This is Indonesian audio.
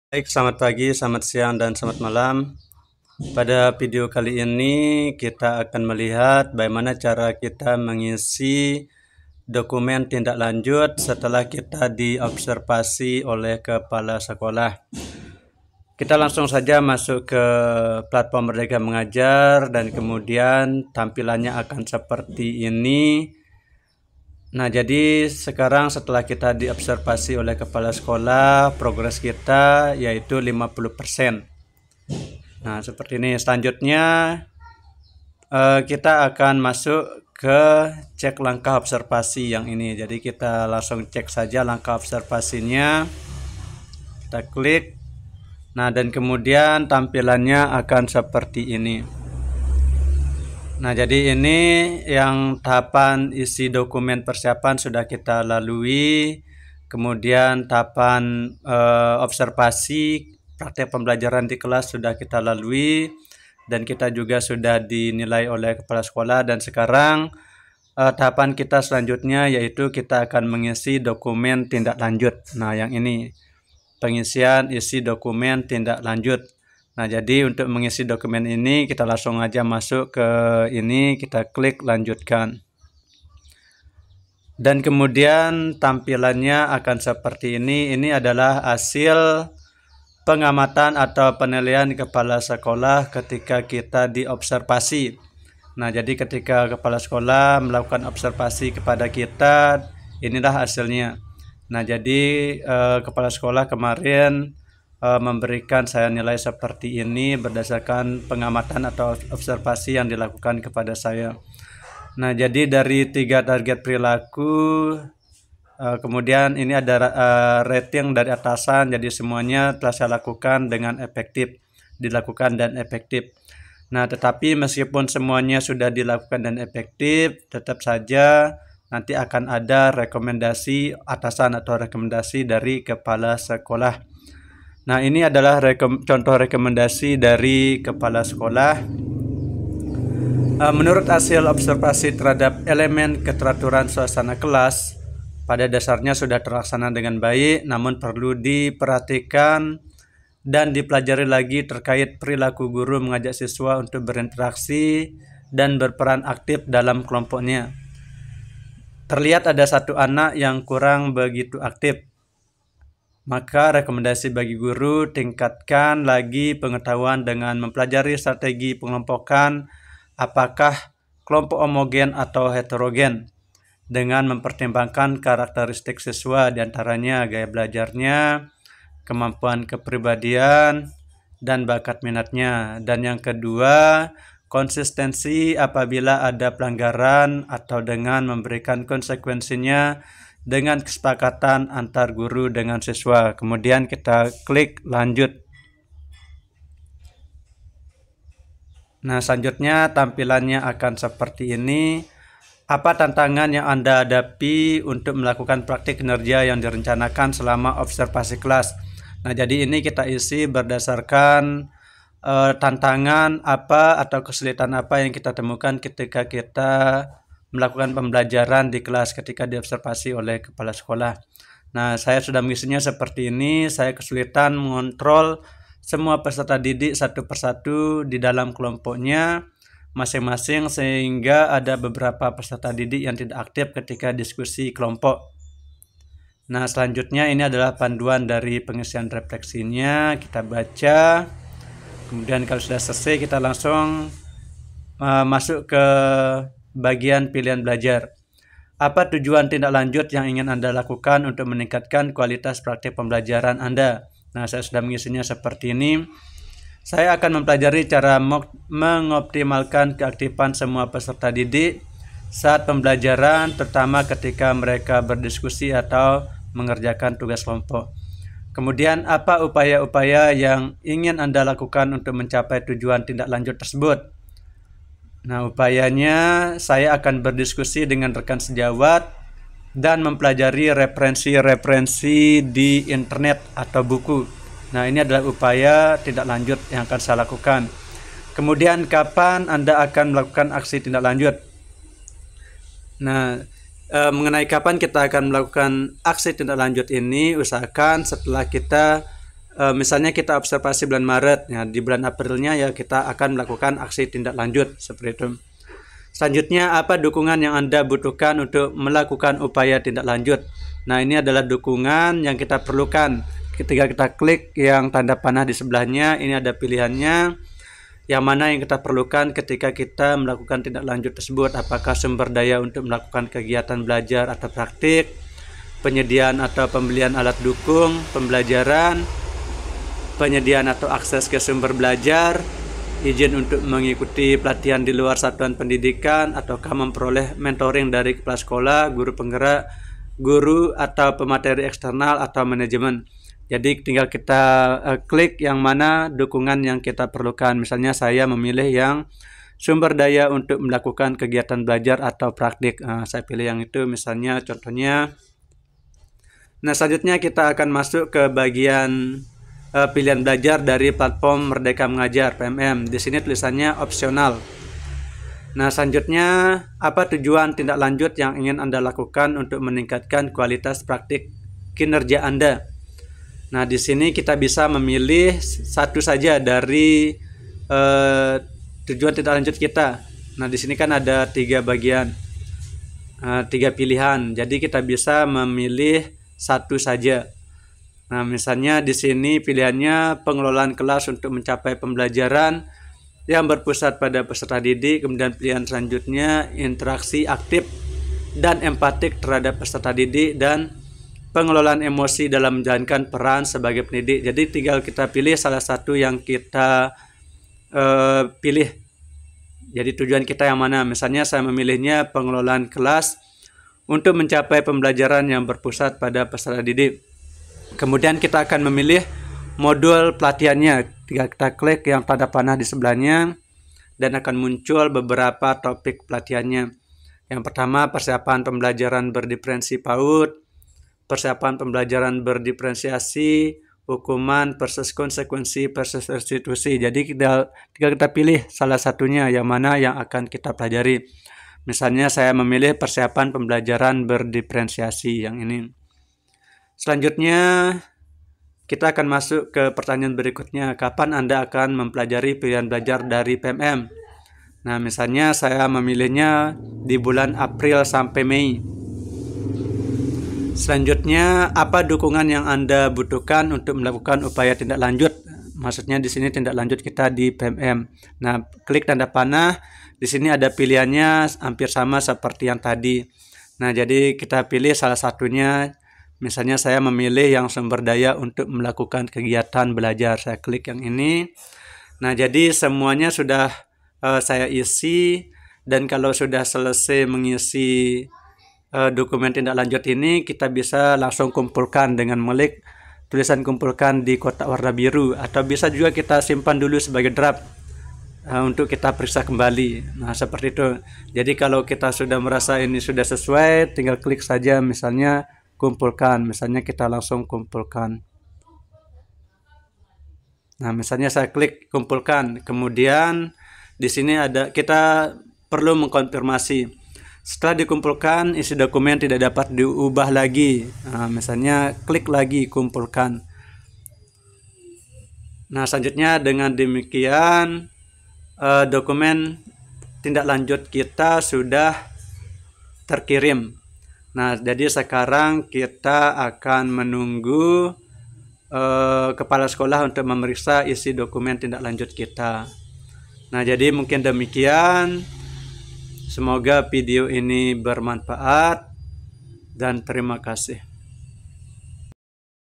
Baik, selamat pagi, selamat siang, dan selamat malam. Pada video kali ini kita akan melihat bagaimana cara kita mengisi dokumen tindak lanjut setelah kita diobservasi oleh kepala sekolah. Kita langsung saja masuk ke platform Merdeka Mengajar dan kemudian tampilannya akan seperti ini. Nah, jadi sekarang setelah kita diobservasi oleh kepala sekolah, progres kita yaitu 50%. Nah, seperti ini. Selanjutnya kita akan masuk ke cek langkah observasi yang ini. Jadi kita langsung cek saja langkah observasinya. Kita klik. Nah, dan kemudian tampilannya akan seperti ini. Nah, jadi ini yang tahapan isi dokumen persiapan sudah kita lalui. Kemudian tahapan observasi praktek pembelajaran di kelas sudah kita lalui. Dan kita juga sudah dinilai oleh kepala sekolah. Dan sekarang tahapan kita selanjutnya yaitu kita akan mengisi dokumen tindak lanjut. Nah, yang ini pengisian isi dokumen tindak lanjut. Nah, jadi untuk mengisi dokumen ini kita langsung aja masuk ke ini, kita klik lanjutkan. Dan kemudian tampilannya akan seperti ini. Ini adalah hasil pengamatan atau penilaian kepala sekolah ketika kita diobservasi. Nah, jadi ketika kepala sekolah melakukan observasi kepada kita, inilah hasilnya. Nah, jadi kepala sekolah kemarin memberikan saya nilai seperti ini berdasarkan pengamatan atau observasi yang dilakukan kepada saya. Nah, jadi dari 3 target perilaku, kemudian ini ada rating dari atasan, jadi semuanya telah saya lakukan dengan efektif, dilakukan dan efektif. Nah, tetapi meskipun semuanya sudah dilakukan dan efektif, tetap saja nanti akan ada rekomendasi atasan atau rekomendasi dari kepala sekolah. Nah, ini adalah contoh rekomendasi dari kepala sekolah. Menurut hasil observasi terhadap elemen keteraturan suasana kelas, pada dasarnya sudah terlaksana dengan baik, namun perlu diperhatikan dan dipelajari lagi terkait perilaku guru mengajak siswa untuk berinteraksi dan berperan aktif dalam kelompoknya. Terlihat ada satu anak yang kurang begitu aktif. Maka rekomendasi bagi guru tingkatkan lagi pengetahuan dengan mempelajari strategi pengelompokan apakah kelompok homogen atau heterogen dengan mempertimbangkan karakteristik siswa diantaranya gaya belajarnya, kemampuan kepribadian, dan bakat minatnya. Dan yang kedua, konsistensi apabila ada pelanggaran atau dengan memberikan konsekuensinya dengan kesepakatan antar guru dengan siswa. Kemudian kita klik lanjut. Nah, selanjutnya tampilannya akan seperti ini. Apa tantangan yang Anda hadapi untuk melakukan praktik kinerja yang direncanakan selama observasi kelas? Nah, jadi ini kita isi berdasarkan tantangan apa atau kesulitan apa yang kita temukan ketika kita melakukan pembelajaran di kelas ketika diobservasi oleh kepala sekolah. Nah, saya sudah mengisinya seperti ini. Saya kesulitan mengontrol semua peserta didik satu persatu di dalam kelompoknya masing-masing sehingga ada beberapa peserta didik yang tidak aktif ketika diskusi kelompok. Nah, selanjutnya ini adalah panduan dari pengisian refleksinya. Kita baca. Kemudian kalau sudah selesai kita langsung masuk ke bagian pilihan belajar. Apa tujuan tindak lanjut yang ingin Anda lakukan untuk meningkatkan kualitas praktik pembelajaran Anda? Nah, saya sudah mengisinya seperti ini. Saya akan mempelajari cara mengoptimalkan keaktifan semua peserta didik saat pembelajaran, terutama ketika mereka berdiskusi atau mengerjakan tugas kelompok. Kemudian, apa upaya-upaya yang ingin Anda lakukan untuk mencapai tujuan tindak lanjut tersebut? Nah, upayanya saya akan berdiskusi dengan rekan sejawat dan mempelajari referensi-referensi di internet atau buku. Nah, ini adalah upaya tindak lanjut yang akan saya lakukan. Kemudian, kapan Anda akan melakukan aksi tindak lanjut? Nah, mengenai kapan kita akan melakukan aksi tindak lanjut ini, usahakan setelah kita misalnya kita observasi bulan Maret, ya di bulan Aprilnya ya kita akan melakukan aksi tindak lanjut seperti itu. Selanjutnya, apa dukungan yang Anda butuhkan untuk melakukan upaya tindak lanjut? Nah, ini adalah dukungan yang kita perlukan. Ketika kita klik yang tanda panah di sebelahnya, ini ada pilihannya yang mana yang kita perlukan ketika kita melakukan tindak lanjut tersebut. Apakah sumber daya untuk melakukan kegiatan belajar atau praktik, penyediaan atau pembelian alat dukung pembelajaran, penyediaan atau akses ke sumber belajar, izin untuk mengikuti pelatihan di luar satuan pendidikan, ataukah memperoleh mentoring dari kepala sekolah, guru penggerak, guru atau pemateri eksternal atau manajemen. Jadi tinggal kita klik yang mana dukungan yang kita perlukan. Misalnya saya memilih yang sumber daya untuk melakukan kegiatan belajar atau praktik. Saya pilih yang itu misalnya contohnya. Nah, selanjutnya kita akan masuk ke bagian pilihan belajar dari platform Merdeka Mengajar PMM. Di sini tulisannya opsional. Nah, selanjutnya apa tujuan tindak lanjut yang ingin Anda lakukan untuk meningkatkan kualitas praktik kinerja Anda? Nah, di sini kita bisa memilih satu saja dari tujuan tindak lanjut kita. Nah, di sini kan ada 3 bagian, 3 pilihan. Jadi kita bisa memilih satu saja. Nah, misalnya di sini pilihannya pengelolaan kelas untuk mencapai pembelajaran yang berpusat pada peserta didik. Kemudian pilihan selanjutnya interaksi aktif dan empatik terhadap peserta didik, dan pengelolaan emosi dalam menjalankan peran sebagai pendidik. Jadi tinggal kita pilih salah satu yang kita pilih. Jadi tujuan kita yang mana? Misalnya saya memilihnya pengelolaan kelas untuk mencapai pembelajaran yang berpusat pada peserta didik. Kemudian kita akan memilih modul pelatihannya. Kita klik yang tanda panah di sebelahnya dan akan muncul beberapa topik pelatihannya. Yang pertama, persiapan pembelajaran berdiferensi PAUD, persiapan pembelajaran berdiferensiasi, hukuman versus konsekuensi versus restitusi. Jadi tinggal kita pilih salah satunya yang mana yang akan kita pelajari. Misalnya saya memilih persiapan pembelajaran berdiferensiasi yang ini. Selanjutnya, kita akan masuk ke pertanyaan berikutnya. Kapan Anda akan mempelajari pilihan belajar dari PMM? Nah, misalnya saya memilihnya di bulan April sampai Mei. Selanjutnya, apa dukungan yang Anda butuhkan untuk melakukan upaya tindak lanjut? Maksudnya di sini tindak lanjut kita di PMM. Nah, klik tanda panah. Di sini ada pilihannya hampir sama seperti yang tadi. Nah, jadi kita pilih salah satunya. Misalnya saya memilih yang sumber daya untuk melakukan kegiatan belajar. Saya klik yang ini. Nah, jadi semuanya sudah saya isi, dan kalau sudah selesai mengisi dokumen tindak lanjut ini, kita bisa langsung kumpulkan dengan mengklik tulisan kumpulkan di kotak warna biru, atau bisa juga kita simpan dulu sebagai draft untuk kita periksa kembali. Nah, seperti itu. Jadi kalau kita sudah merasa ini sudah sesuai, tinggal klik saja misalnya kumpulkan. Misalnya kita langsung kumpulkan. Nah, misalnya saya klik kumpulkan. Kemudian di sini ada, kita perlu mengkonfirmasi. Setelah dikumpulkan, isi dokumen tidak dapat diubah lagi. Nah, misalnya klik lagi kumpulkan. Nah, selanjutnya dengan demikian dokumen tindak lanjut kita sudah terkirim. Nah, jadi sekarang kita akan menunggu kepala sekolah untuk memeriksa isi dokumen tindak lanjut kita. Nah, jadi mungkin demikian. Semoga video ini bermanfaat dan terima kasih.